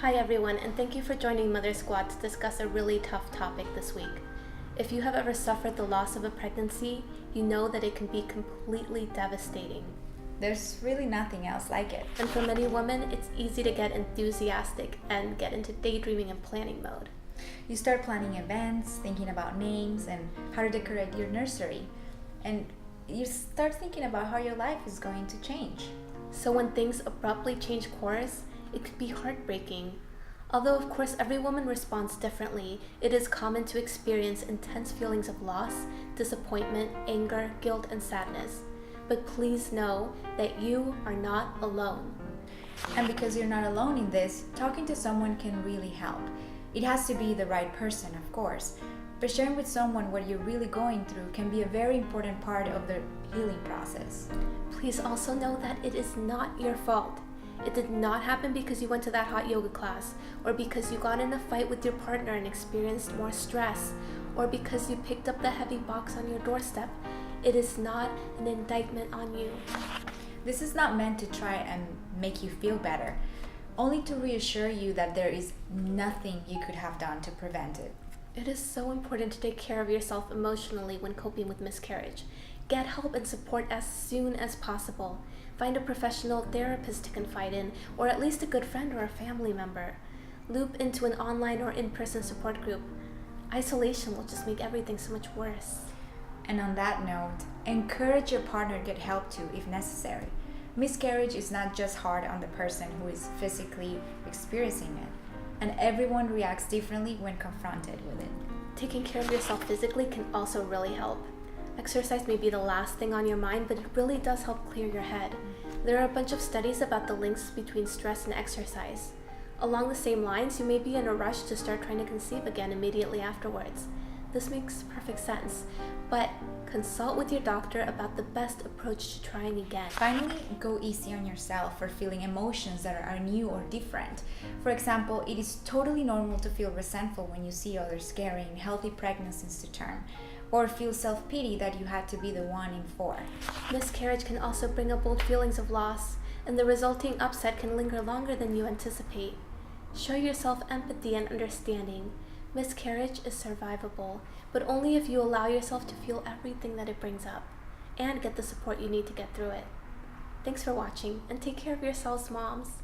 Hi everyone, and thank you for joining Mother Squad to discuss a really tough topic this week. If you have ever suffered the loss of a pregnancy, you know that it can be completely devastating. There's really nothing else like it. And for many women, it's easy to get enthusiastic and get into daydreaming and planning mode. You start planning events, thinking about names and how to decorate your nursery. And you start thinking about how your life is going to change. So when things abruptly change course, it can be heartbreaking. Although of course every woman responds differently, it is common to experience intense feelings of loss, disappointment, anger, guilt, and sadness. But please know that you are not alone. And because you're not alone in this, talking to someone can really help. It has to be the right person, of course. But sharing with someone what you're really going through can be a very important part of the healing process. Please also know that it is not your fault. It did not happen because you went to that hot yoga class, or because you got in a fight with your partner and experienced more stress, or because you picked up the heavy box on your doorstep. It is not an indictment on you. This is not meant to try and make you feel better, only to reassure you that there is nothing you could have done to prevent it. It is so important to take care of yourself emotionally when coping with miscarriage. Get help and support as soon as possible. Find a professional therapist to confide in, or at least a good friend or a family member. Loop into an online or in-person support group. Isolation will just make everything so much worse. And on that note, encourage your partner to get help too if necessary. Miscarriage is not just hard on the person who is physically experiencing it, and everyone reacts differently when confronted with it. Taking care of yourself physically can also really help. Exercise may be the last thing on your mind, but it really does help clear your head. There are a bunch of studies about the links between stress and exercise. Along the same lines, you may be in a rush to start trying to conceive again immediately afterwards. This makes perfect sense, but consult with your doctor about the best approach to trying again. Finally, go easy on yourself for feeling emotions that are new or different. For example, it is totally normal to feel resentful when you see others carrying healthy pregnancies to term, or feel self-pity that you had to be the one in 4. Miscarriage can also bring up old feelings of loss, and the resulting upset can linger longer than you anticipate. Show yourself empathy and understanding. Miscarriage is survivable, but only if you allow yourself to feel everything that it brings up, and get the support you need to get through it. Thanks for watching, and take care of yourselves, moms.